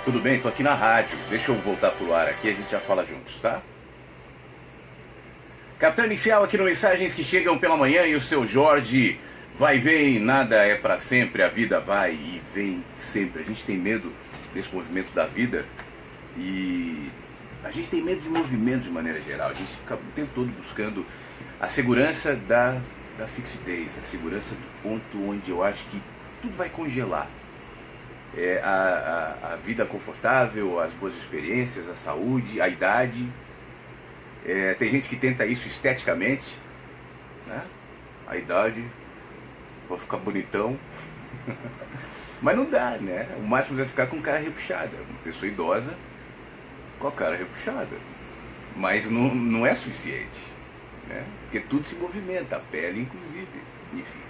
Tudo bem? Tô aqui na rádio. Deixa eu voltar pro ar aqui, a gente já fala juntos, tá? Capitão Inicial aqui no Mensagens que Chegam pela Manhã e o seu Jorge vai vem, nada é pra sempre, a vida vai e vem sempre. A gente tem medo desse movimento da vida e a gente tem medo de movimento de maneira geral. A gente fica o tempo todo buscando a segurança da fixidez, a segurança do ponto onde eu acho que tudo vai congelar. A vida confortável, as boas experiências, a saúde, a idade. Tem gente que tenta isso esteticamente, né? A idade, vou ficar bonitão. Mas não dá, né? O máximo é ficar com cara repuxada. Uma pessoa idosa com a cara repuxada. Mas não é suficiente, né? Porque tudo se movimenta, a pele inclusive, enfim.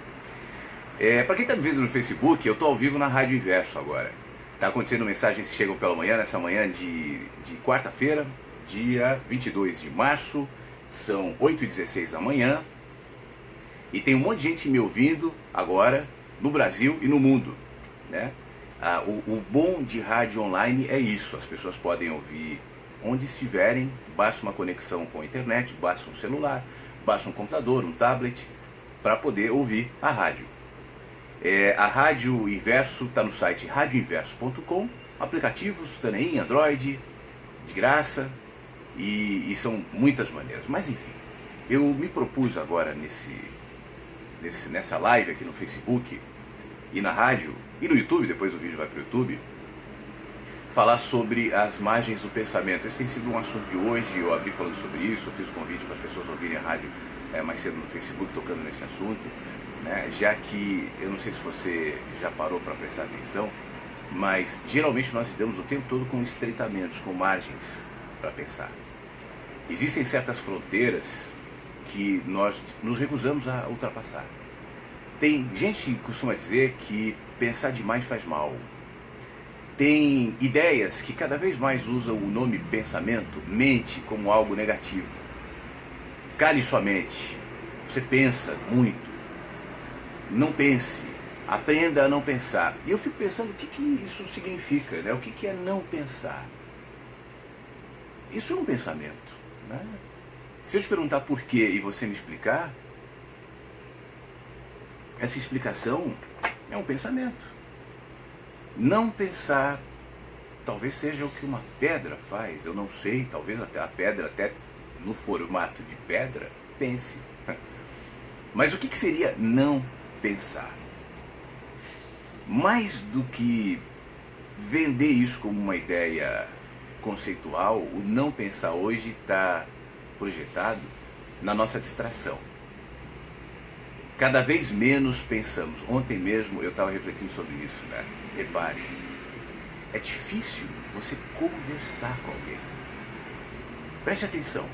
Para quem está me vendo no Facebook, eu estou ao vivo na Rádio Inverso agora. Está acontecendo Mensagens que Chegam pela Manhã, nessa manhã de quarta-feira, dia 22 de março, são 8h16 da manhã. E tem um monte de gente me ouvindo agora, no Brasil e no mundo, né? O bom de rádio online é isso, as pessoas podem ouvir onde estiverem, basta uma conexão com a internet, basta um celular, basta um computador, um tablet, para poder ouvir a rádio. A Rádio Inverso está no site radioinverso.com, aplicativos também, Android, de graça, e são muitas maneiras. Mas enfim, eu me propus agora nessa live aqui no Facebook e na rádio, e no YouTube, depois o vídeo vai para o YouTube, falar sobre as margens do pensamento. Esse tem sido um assunto de hoje, eu abri falando sobre isso, eu fiz o convite para as pessoas ouvirem a rádio mais cedo no Facebook, tocando nesse assunto. Já que, eu não sei se você já parou para prestar atenção, mas geralmente nós lidamos o tempo todo com estreitamentos, com margens para pensar. Existem certas fronteiras que nós nos recusamos a ultrapassar. Tem gente que costuma dizer que pensar demais faz mal. Tem ideias que cada vez mais usam o nome pensamento, mente, como algo negativo. Cale sua mente, você pensa muito. Não pense, aprenda a não pensar. E eu fico pensando o que isso significa, né? O que é não pensar? Isso é um pensamento, né? Se eu te perguntar por quê e você me explicar, essa explicação é um pensamento. Não pensar talvez seja o que uma pedra faz, eu não sei, talvez até a pedra, até no formato de pedra, pense. Mas o que seria não pensar? Mais do que vender isso como uma ideia conceitual, o não pensar hoje está projetado na nossa distração. Cada vez menos pensamos. Ontem mesmo eu estava refletindo sobre isso, né? Repare, é difícil você conversar com alguém. Preste atenção,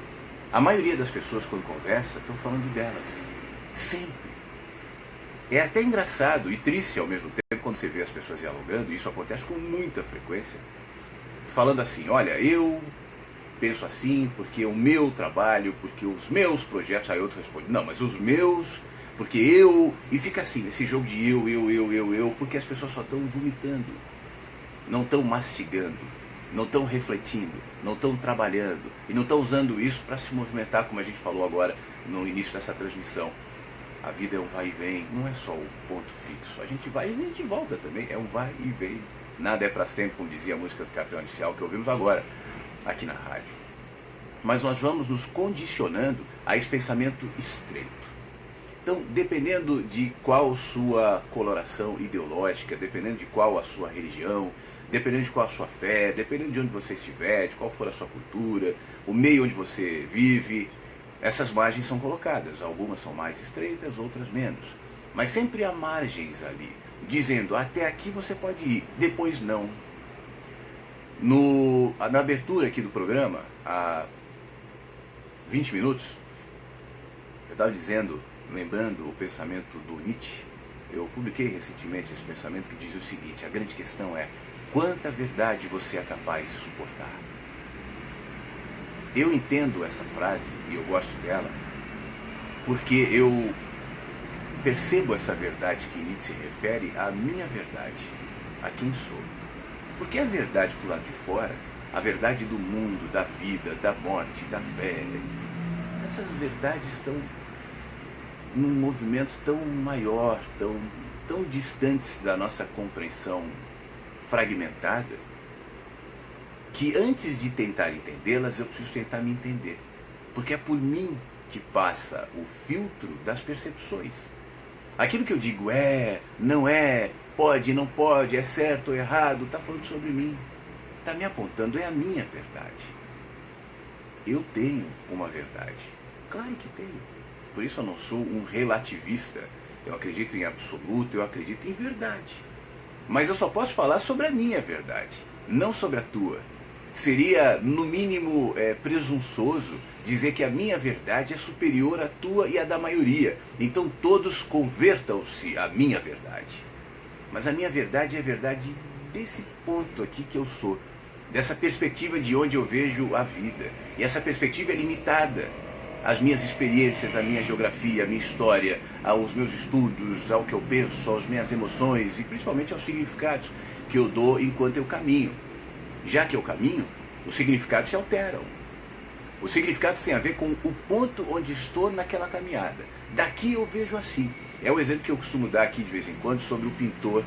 a maioria das pessoas quando conversa estão falando delas, sempre. É até engraçado e triste ao mesmo tempo quando você vê as pessoas dialogando, e isso acontece com muita frequência, falando assim: olha, eu penso assim porque o meu trabalho, porque os meus projetos. Aí outro responde: não, mas os meus, porque eu. E fica assim, esse jogo de eu, porque as pessoas só estão vomitando, não estão mastigando, não estão refletindo, não estão trabalhando, e não estão usando isso para se movimentar, como a gente falou agora no início dessa transmissão. A vida é um vai e vem, não é só o ponto fixo. A gente vai e a gente volta também, é um vai e vem. Nada é para sempre, como dizia a música do Capitão Inicial, que ouvimos agora aqui na rádio. Mas nós vamos nos condicionando a esse pensamento estreito. Então, dependendo de qual sua coloração ideológica, dependendo de qual a sua religião, dependendo de qual a sua fé, dependendo de onde você estiver, de qual for a sua cultura, o meio onde você vive, essas margens são colocadas. Algumas são mais estreitas, outras menos. Mas sempre há margens ali, dizendo: até aqui você pode ir, depois não. Na abertura aqui do programa, há 20 minutos, eu estava dizendo, lembrando o pensamento do Nietzsche. Eu publiquei recentemente esse pensamento que diz o seguinte: a grande questão é quanta verdade você é capaz de suportar. Eu entendo essa frase e eu gosto dela porque eu percebo essa verdade que Nietzsche se refere à minha verdade, a quem sou. Porque a verdade pro lado de fora, a verdade do mundo, da vida, da morte, da fé, essas verdades estão num movimento tão maior, tão distantes da nossa compreensão fragmentada, que antes de tentar entendê-las, eu preciso tentar me entender. Porque é por mim que passa o filtro das percepções. Aquilo que eu digo não é, pode, não pode, é certo ou errado, está falando sobre mim. Está me apontando, é a minha verdade. Eu tenho uma verdade. Claro que tenho. Por isso eu não sou um relativista. Eu acredito em absoluto, eu acredito em verdade. Mas eu só posso falar sobre a minha verdade, não sobre a tua. Seria, no mínimo, presunçoso dizer que a minha verdade é superior à tua e à da maioria. Então todos convertam-se à minha verdade. Mas a minha verdade é a verdade desse ponto aqui que eu sou. Dessa perspectiva de onde eu vejo a vida. E essa perspectiva é limitada às minhas experiências, à minha geografia, à minha história, aos meus estudos, ao que eu penso, às minhas emoções e principalmente aos significados que eu dou enquanto eu caminho. Já que eu caminho, os significados se alteram. Os significados têm a ver com o ponto onde estou naquela caminhada. Daqui eu vejo assim. É o exemplo que eu costumo dar aqui de vez em quando sobre o pintor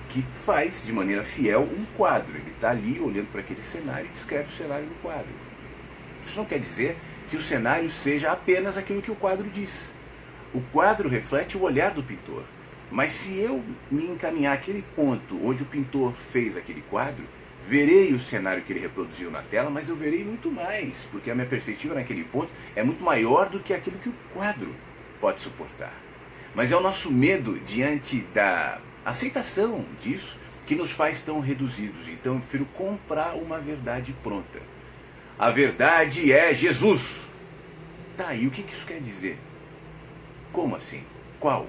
que faz de maneira fiel um quadro. Ele está ali olhando para aquele cenário e descreve o cenário do quadro. Isso não quer dizer que o cenário seja apenas aquilo que o quadro diz. O quadro reflete o olhar do pintor. Mas se eu me encaminhar àquele ponto onde o pintor fez aquele quadro, verei o cenário que ele reproduziu na tela, mas eu verei muito mais, porque a minha perspectiva naquele ponto é muito maior do que aquilo que o quadro pode suportar. Mas é o nosso medo diante da aceitação disso que nos faz tão reduzidos. Então eu prefiro comprar uma verdade pronta. A verdade é Jesus. Tá, e o que isso quer dizer? Como assim? Qual?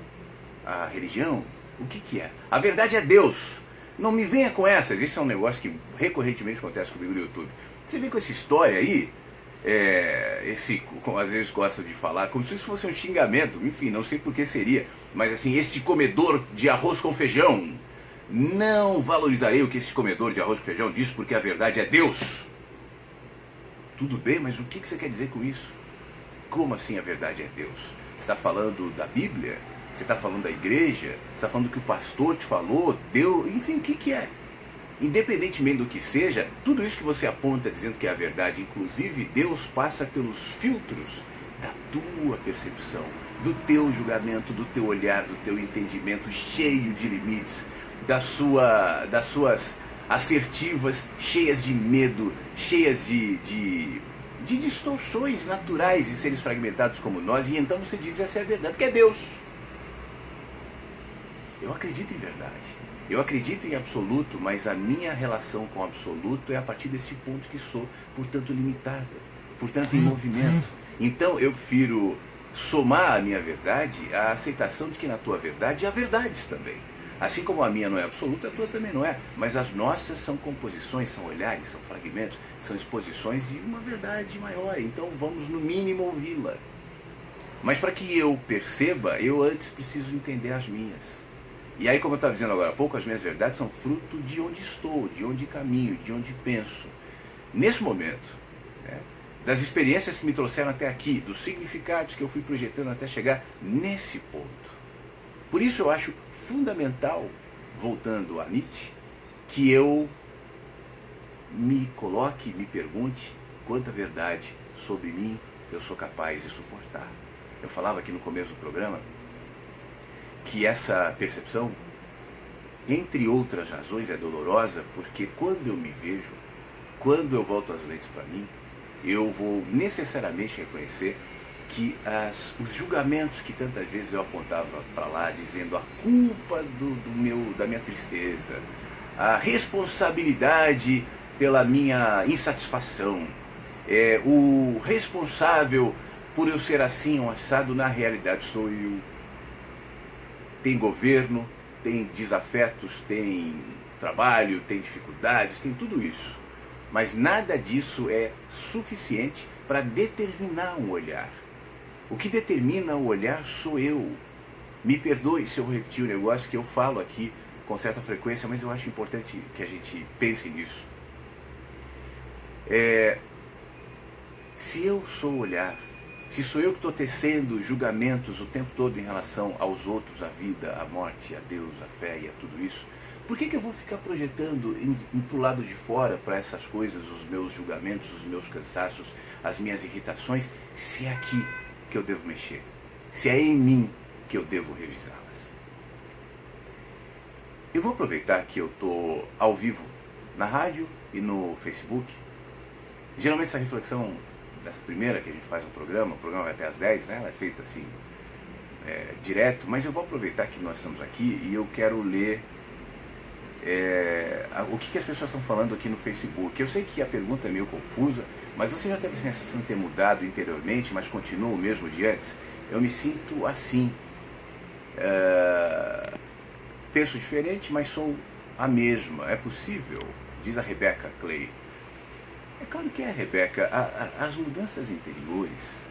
A religião? O que é? A verdade é Deus. Não me venha com essas. Isso é um negócio que recorrentemente acontece comigo no YouTube. Você vem com essa história aí, como às vezes gosta de falar, como se isso fosse um xingamento, enfim, não sei por que seria, mas assim, este comedor de arroz com feijão, não valorizarei o que esse comedor de arroz com feijão diz, porque a verdade é Deus. Tudo bem, mas o que você quer dizer com isso? Como assim a verdade é Deus? Você está falando da Bíblia? Você está falando da igreja? Você está falando do que o pastor te falou? Deus? Enfim, o que é? Independentemente do que seja, tudo isso que você aponta dizendo que é a verdade, inclusive Deus passa pelos filtros da tua percepção, do teu julgamento, do teu olhar, do teu entendimento cheio de limites, das suas assertivas, cheias de medo, cheias de distorções naturais de seres fragmentados como nós, e então você diz essa é a verdade, porque é Deus. Eu acredito em verdade, eu acredito em absoluto, mas a minha relação com o absoluto é a partir desse ponto que sou, portanto limitada, portanto em movimento. Então eu prefiro somar à minha verdade a aceitação de que na tua verdade há verdades também. Assim como a minha não é absoluta, a tua também não é. Mas as nossas são composições, são olhares, são fragmentos, são exposições de uma verdade maior. Então vamos no mínimo ouvi-la. Mas para que eu perceba, eu antes preciso entender as minhas. E aí, como eu estava dizendo agora há pouco, as minhas verdades são fruto de onde estou, de onde caminho, de onde penso. Nesse momento, das experiências que me trouxeram até aqui, dos significados que eu fui projetando até chegar nesse ponto. Por isso eu acho fundamental, voltando a Nietzsche, que eu me coloque, me pergunte quanta verdade sobre mim eu sou capaz de suportar. Eu falava aqui no começo do programa que essa percepção, entre outras razões, é dolorosa, porque quando eu me vejo, quando eu volto as lentes para mim, eu vou necessariamente reconhecer que os julgamentos que tantas vezes eu apontava para lá, dizendo a culpa da minha tristeza, a responsabilidade pela minha insatisfação, o responsável por eu ser assim ou assado, na realidade sou eu. Tem governo, tem desafetos, tem trabalho, tem dificuldades, tem tudo isso. Mas nada disso é suficiente para determinar um olhar. O que determina o olhar sou eu. Me perdoe se eu repetir o negócio que eu falo aqui com certa frequência, mas eu acho importante que a gente pense nisso. Se eu sou o olhar, se sou eu que estou tecendo julgamentos o tempo todo em relação aos outros, à vida, à morte, a Deus, à fé e a tudo isso, por que eu vou ficar projetando para o lado de fora, para essas coisas, os meus julgamentos, os meus cansaços, as minhas irritações, se é aqui que eu devo mexer, se é em mim que eu devo revisá-las? Eu vou aproveitar que eu estou ao vivo na rádio e no Facebook. Geralmente essa reflexão, dessa primeira que a gente faz no programa, o programa vai até às 10, né? Ela é feita assim, direto, mas eu vou aproveitar que nós estamos aqui e eu quero ler o que as pessoas estão falando aqui no Facebook. Eu sei que a pergunta é meio confusa, mas você já teve a sensação de ter mudado interiormente, mas continua o mesmo de antes? Eu me sinto assim. Penso diferente, mas sou a mesma. É possível? Diz a Rebecca Clay. É claro que é, Rebecca. As mudanças interiores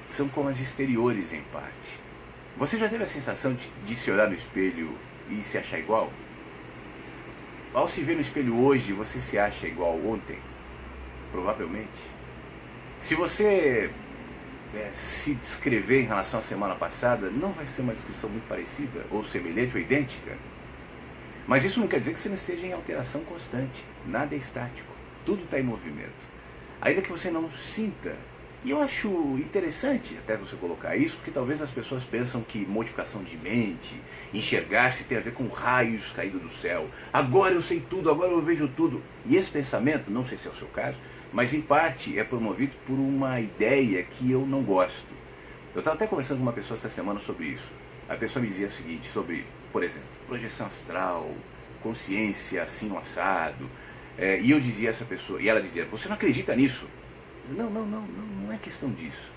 são como as exteriores em parte. Você já teve a sensação de se olhar no espelho e se achar igual? Ao se ver no espelho hoje, você se acha igual ontem? Provavelmente. Se você se descrever em relação à semana passada, não vai ser uma descrição muito parecida, ou semelhante, ou idêntica. Mas isso não quer dizer que você não esteja em alteração constante. Nada é estático. Tudo está em movimento. Ainda que você não sinta. E eu acho interessante até você colocar isso, porque talvez as pessoas pensam que modificação de mente, enxergar-se tem a ver com raios caídos do céu. Agora eu sei tudo, agora eu vejo tudo. E esse pensamento, não sei se é o seu caso, mas em parte é promovido por uma ideia que eu não gosto. Eu estava até conversando com uma pessoa essa semana sobre isso. A pessoa me dizia o seguinte, sobre, por exemplo, projeção astral, consciência assim, um assado. E eu dizia a essa pessoa, e ela dizia, você não acredita nisso? Não é questão disso.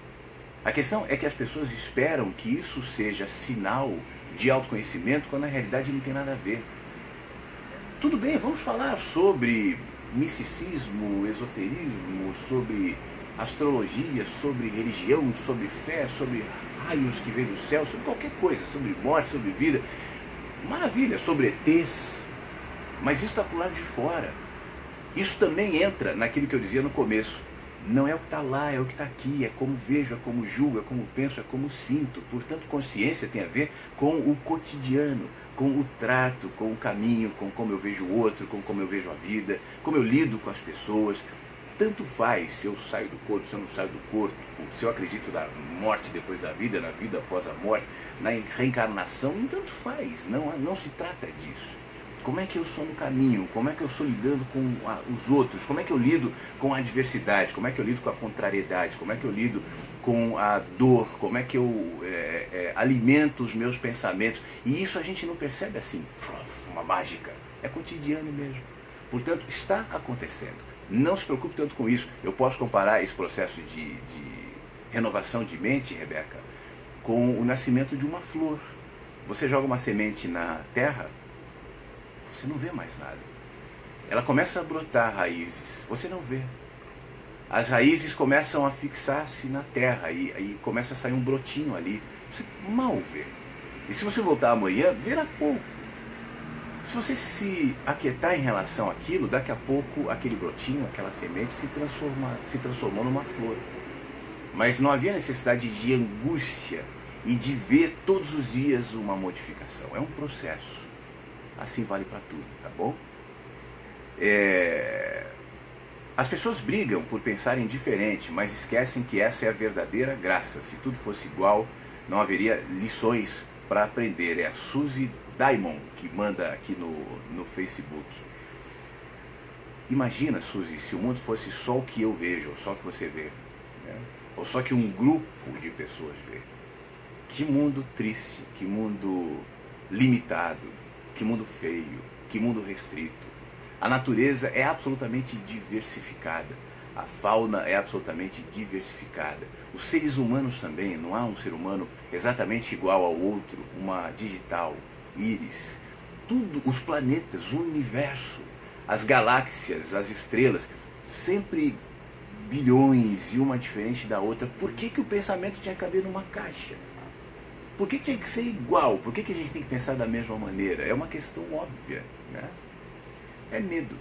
A questão é que as pessoas esperam que isso seja sinal de autoconhecimento, quando na realidade não tem nada a ver. Tudo bem, vamos falar sobre misticismo, esoterismo, sobre astrologia, sobre religião, sobre fé, sobre raios que vêm do céu, sobre qualquer coisa, sobre morte, sobre vida. Maravilha, sobre ETs. Mas isso está para o lado de fora. Isso também entra naquilo que eu dizia no começo. Não é o que está lá, é o que está aqui, é como vejo, é como julgo, é como penso, é como sinto. Portanto, consciência tem a ver com o cotidiano, com o trato, com o caminho, com como eu vejo o outro, com como eu vejo a vida, como eu lido com as pessoas. Tanto faz se eu saio do corpo, se eu não saio do corpo, se eu acredito na morte depois da vida, na vida após a morte, na reencarnação, tanto faz, não se trata disso. Como é que eu sou no caminho? Como é que eu sou lidando com os outros? Como é que eu lido com a adversidade? Como é que eu lido com a contrariedade? Como é que eu lido com a dor? Como é que eu alimento os meus pensamentos? E isso a gente não percebe assim, uma mágica. É cotidiano mesmo. Portanto, está acontecendo. Não se preocupe tanto com isso. Eu posso comparar esse processo de renovação de mente, Rebecca, com o nascimento de uma flor. Você joga uma semente na terra, você não vê mais nada. Ela começa a brotar raízes, você não vê. As raízes começam a fixar-se na terra e começa a sair um brotinho ali. Você mal vê. E se você voltar amanhã, verá pouco. Se você se aquietar em relação àquilo, daqui a pouco aquele brotinho, aquela semente se transformou numa flor. Mas não havia necessidade de angústia e de ver todos os dias uma modificação. É um processo. Assim vale para tudo, tá bom? As pessoas brigam por pensarem diferente, mas esquecem que essa é a verdadeira graça. Se tudo fosse igual, não haveria lições para aprender. É a Suzy Diamond que manda aqui no Facebook. Imagina, Suzy, se o mundo fosse só o que eu vejo, ou só o que você vê, né? Ou só que um grupo de pessoas vê. Que mundo triste, que mundo limitado. Que mundo feio, que mundo restrito. A natureza é absolutamente diversificada. A fauna é absolutamente diversificada. Os seres humanos também, não há um ser humano exatamente igual ao outro, uma digital, íris. Tudo, os planetas, o universo, as galáxias, as estrelas, sempre bilhões e uma diferente da outra. Por que o pensamento tinha que caber numa caixa? Por que tinha que ser igual? Por que a gente tem que pensar da mesma maneira? É uma questão óbvia, né? É medo.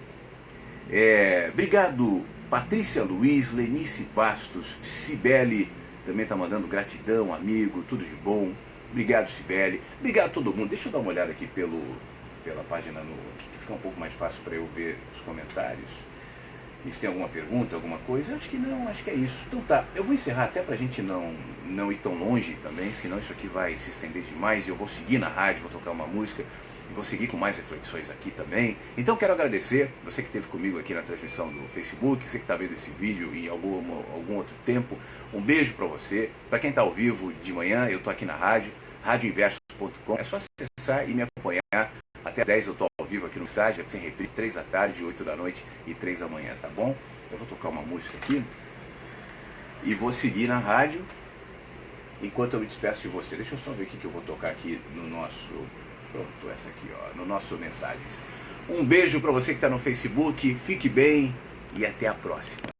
Obrigado, Patrícia Luiz, Lenice Bastos, Cibele, também está mandando gratidão, amigo, tudo de bom. Obrigado, Cibele. Obrigado a todo mundo. Deixa eu dar uma olhada aqui pela página que fica um pouco mais fácil para eu ver os comentários. E se tem alguma pergunta, alguma coisa? Acho que não, acho que é isso. Então tá, eu vou encerrar até pra gente não ir tão longe também, senão isso aqui vai se estender demais. Eu vou seguir na rádio, vou tocar uma música e vou seguir com mais reflexões aqui também. Então quero agradecer você que esteve comigo aqui na transmissão do Facebook, você que está vendo esse vídeo em algum outro tempo. Um beijo para você. Para quem está ao vivo de manhã, eu estou aqui na rádio, radioinversos.com. É só acessar e me acompanhar. Até às 10 eu estou ao vivo aqui no site, sem reprise, 3 da tarde, 8 da noite e 3 da manhã, tá bom? Eu vou tocar uma música aqui e vou seguir na rádio enquanto eu me despeço de você. Deixa eu só ver o que eu vou tocar aqui no nosso... Pronto, essa aqui, ó, no nosso Mensagens. Um beijo para você que está no Facebook, fique bem e até a próxima.